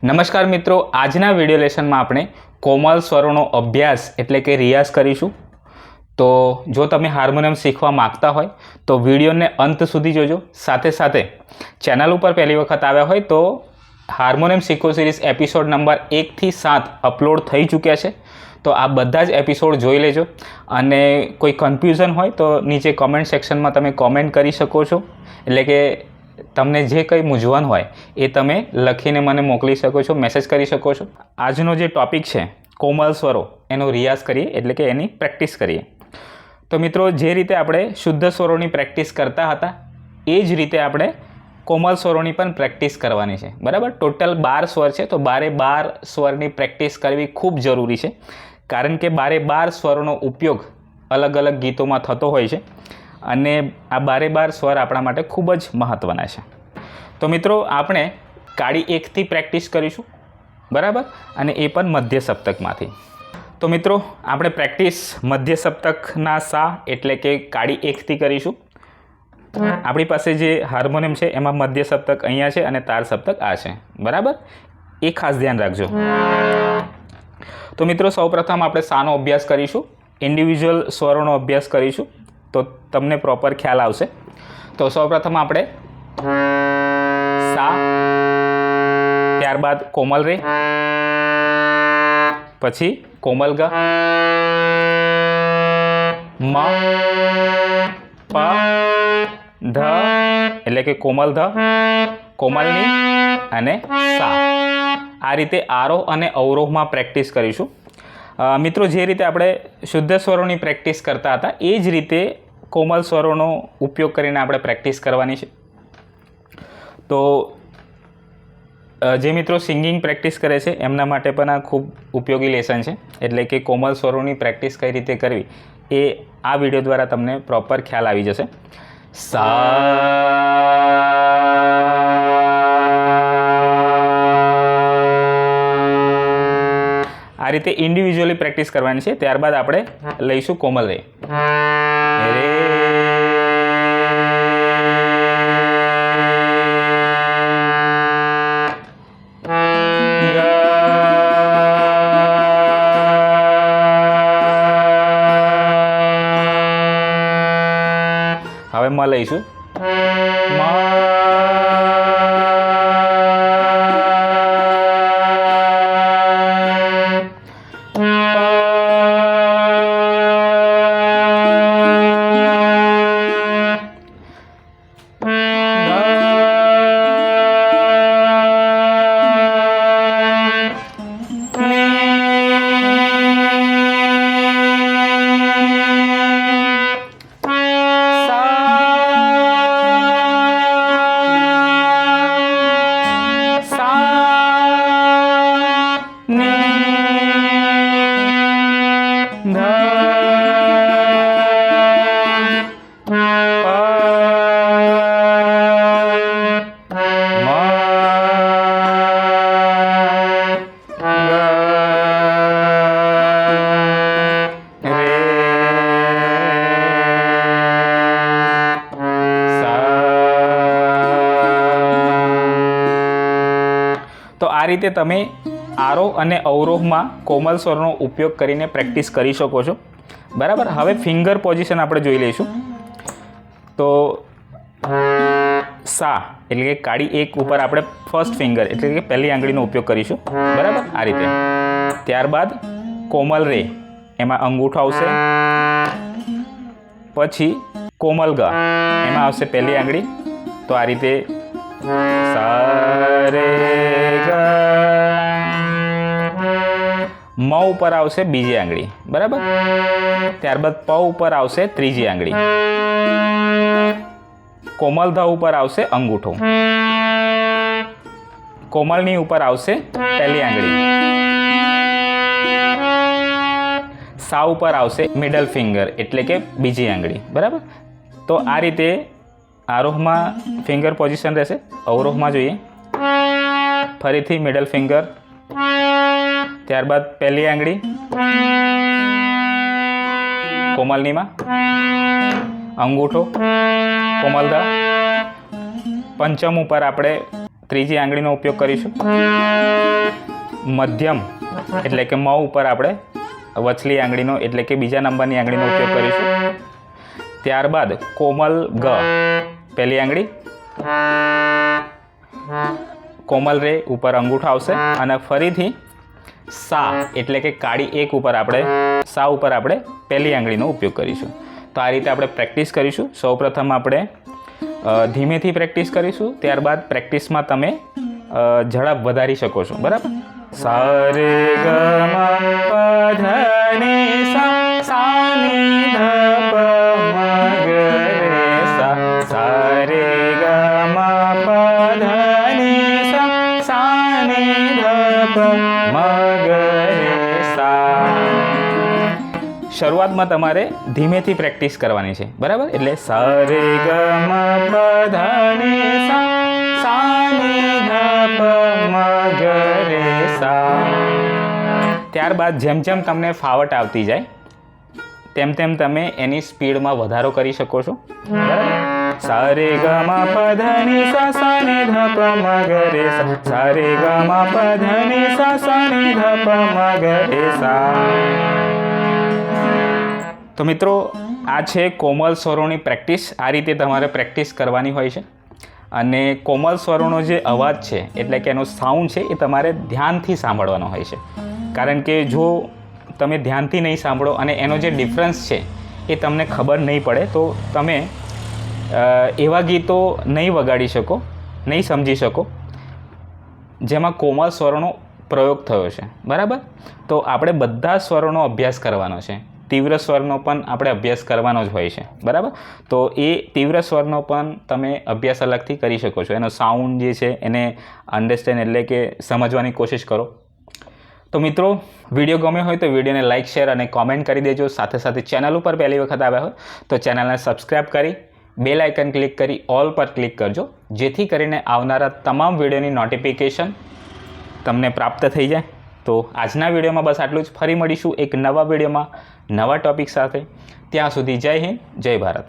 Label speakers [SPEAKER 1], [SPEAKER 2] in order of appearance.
[SPEAKER 1] નમસ્કાર મિત્રો, આજના વિડીયો લેસનમાં આપણે કોમલ સ્વરોનો અભ્યાસ એટલે કે રિયાઝ કરીશું। તો જો તમે હાર્મોનિયમ શીખવા માંગતા હોય તો વિડીયોને અંત સુધી જોજો। સાથે સાથે ચેનલ ઉપર પહેલી વખત આવ્યા હોય તો હાર્મોનિયમ શીખો સિરીઝ એપિસોડ નંબર 1 થી 7 અપલોડ થઈ ચૂક્યા છે, તો આ બધા જ એપિસોડ જોઈ લેજો। અને કોઈ કન્ફ્યુઝન હોય તો નીચે કોમેન્ટ સેક્શનમાં તમે કોમેન્ટ કરી શકો છો, એટલે કે તમને જે કંઈ મૂંઝવણ હોય એ તમે લખીને મને મોકલી શકો છો, મેસેજ કરી શકો છો। આજનો જે ટૉપિક છે કોમલ સ્વરો, એનો રિયાઝ કરીએ એટલે કે એની પ્રેક્ટિસ કરીએ। તો મિત્રો, જે રીતે આપણે શુદ્ધ સ્વરોની પ્રેક્ટિસ કરતા હતા એ જ રીતે આપણે કોમલ સ્વરોની પણ પ્રેક્ટિસ કરવાની છે, બરાબર। ટોટલ 12 સ્વર છે, તો 12 સ્વરની પ્રેક્ટિસ કરવી ખૂબ જરૂરી છે, કારણ કે 12 સ્વરોનો ઉપયોગ અલગ અલગ ગીતોમાં થતો હોય છે અને આ 12 સ્વર આપણા માટે ખૂબ જ મહત્ત્વના છે। તો મિત્રો, આપણે કાળી 1 થી પ્રેક્ટિસ કરીશું, બરાબર, અને એ પણ મધ્ય સપ્તકમાંથી। તો મિત્રો, આપણે પ્રેક્ટિસ મધ્ય સપ્તકના સા એટલે કે કાળી 1 થી કરીશું। આપણી પાસે જે હાર્મોનિયમ છે એમાં મધ્ય સપ્તક અહીંયા છે અને તાર સપ્તક આ છે, બરાબર, એ ખાસ ધ્યાન રાખજો। તો મિત્રો, સૌપ્રથમ આપણે સાનો અભ્યાસ કરીશું, ઇન્ડિવિજ્યુઅલ સ્વરોનો અભ્યાસ કરીશું, તો તમને પ્રોપર ખ્યાલ આવશે। તો સૌપ્રથમ આપણે સા, ત્યારબાદ કોમલ રે, પછી કોમલ ગ, મ, પ, ધ એટલે કે કોમલ ધ, કોમલની અને સા। આ રીતે આરોહ અને અવરોહમાં પ્રેક્ટિસ કરીશું। મિત્રો, જે રીતે આપણે શુદ્ધ સ્વરોની પ્રેક્ટિસ કરતા હતા એ જ રીતે કોમલ સ્વરોનો ઉપયોગ કરીને આપણે પ્રેક્ટિસ કરવાની છે। તો જે મિત્રો સિંગિંગ પ્રેક્ટિસ કરે છે એમના માટે પણ આ ખૂબ ઉપયોગી લેસન છે, એટલે કે કોમલ સ્વરોની પ્રેક્ટિસ કઈ રીતે કરવી એ આ વિડીયો દ્વારા તમને પ્રોપર ખ્યાલ આવી જશે। સા, આ રીતે ઇન્ડિવિજ્યુઅલી પ્રેક્ટિસ કરવાની છે। ત્યારબાદ આપણે લઈશું કોમલ રે, રે, ગ, હવે મ લઈશું, મ, તો આ રીતે તમે આરોહ અને અવરોહમાં કોમલ સ્વરનો ઉપયોગ કરીને પ્રેક્ટિસ કરી શકો છો, બરાબર। હવે ફિંગર પોઝિશન આપણે જોઈ લઈશું। તો સા એટલે કે કાળી 1 ઉપર આપણે ફર્સ્ટ ફિંગર એટલે કે પહેલી આંગળીનો ઉપયોગ કરીશું, બરાબર, આ રીતે। ત્યારબાદ કોમલ રે, એમાં અંગૂઠો આવશે, પછી કોમલ ગ, એમાં આવશે પહેલી આંગળી, તો આ રીતે સા રે ગ, મ ઉપર આવશે બીજી આંગળી, બરાબર, ત્યારબાદ પ ઉપર આવશે ત્રીજી આંગળી, કોમલ ધ ઉપર આવશે અંગૂઠો, કોમલની ઉપર આવશે પહેલી આંગળી, સા ઉપર આવશે મિડલ ફિંગર એટલે કે બીજી આંગળી, બરાબર। તો આ રીતે આરોહમાં ફિંગર પોઝિશન રહેશે। અવરોહમાં જોઈએ, ફરીથી મિડલ ફિંગર, ત્યારબાદ પહેલી આંગળી કોમલનીમાં, અંગૂઠો, કોમલ ધ, પંચમ ઉપર આપણે ત્રીજી આંગળીનો ઉપયોગ કરીશું. મધ્યમ એટલે કે મ ઉપર આપણે વચલી આંગળીનો એટલે કે બીજા નંબરની આંગળીનો ઉપયોગ કરીશું. ત્યારબાદ કોમલ ગ પહેલી આંગળી, કોમલ રે ઉપર અંગૂઠો આવશે અને ફરીથી સા એટલે કે કાળી એક ઉપર આપણે સા ઉપર આપણે પહેલી આંગળીનો ઉપયોગ કરીશું. તો આ રીતે આપણે પ્રેક્ટિસ કરીશું. સૌપ્રથમ આપણે ધીમેથી પ્રેક્ટિસ કરીશું, ત્યારબાદ પ્રેક્ટિસમાં તમે ઝડપ વધારી શકો છો. બરાબર. સા રે ગ મ પ ધ ની સા સા ની ધ પ મ ગ રે સા સા રે ગ મ પ ધ ની સા સા ની ધ પ મ ગ રે સા. શરૂઆતમાં તમારે ધીમેથી પ્રેક્ટિસ કરવાની છે. બરાબર. એટલે સ રે ગ મ પ ધ ની સા સા ની ધ પ મ ગ રે સા. ત્યારબાદ જેમ જેમ તમને ફાવટ આવતી જાય તેમ તેમ તમે એની સ્પીડમાં વધારો કરી શકો છો. બરાબર. સા રે ગ મ પ ધ ની સા સા ની ધ પ મ ગ રે સા સા રે ગ મ પ ધ ની સા સા ની ધ પ મ ગ રે સા. તો મિત્રો, આ છે કોમલ સ્વરોની પ્રેક્ટિસ. આ રીતે તમારે પ્રેક્ટિસ કરવાની હોય છે. અને કોમલ સ્વરોનો જે અવાજ છે એટલે કે એનો સાઉન્ડ છે એ તમારે ધ્યાનથી સાંભળવાનો હોય છે. કારણ કે જો તમે ધ્યાનથી નહીં સાંભળો અને એનો જે ડિફરન્સ છે એ તમને ખબર નહીં પડે તો તમે એવા ગીતો નહીં વગાડી શકો, નહીં સમજી શકો જેમાં કોમલ સ્વરોનો પ્રયોગ થયો છે. બરાબર. તો આપણે બધા સ્વરોનો અભ્યાસ કરવાનો છે. તીવ્ર સ્વરનો પણ આપણે અભ્યાસ કરવાનો જ હોય છે. બરાબર. તો એ તીવ્ર સ્વરનો પણ તમે અભ્યાસ અલગથી કરી શકો છો. એનો સાઉન્ડ જે છે એને અન્ડરસ્ટેન્ડ એટલે કે સમજવાની કોશિશ કરો. તો મિત્રો, વિડીયો ગમ્યો હોય તો વિડીયોને લાઇક, શેર અને કોમેન્ટ કરી દેજો. સાથે સાથે ચેનલ ઉપર પહેલી વખત આવ્યા હોય તો ચેનલને સબસ્ક્રાઈબ કરી બેલ આઇકન ક્લિક કરી ઓલ પર ક્લિક કરજો, જેથી કરીને આવનારા તમામ વિડીયોની નોટિફિકેશન તમને પ્રાપ્ત થઈ જાય. તો આજના વિડીયોમાં બસ આટલું જ. ફરી મળીશું એક નવા વિડીયોમાં નવા ટૉપિક સાથે. ત્યાં સુધી જય હિન્દ, જય ભારત.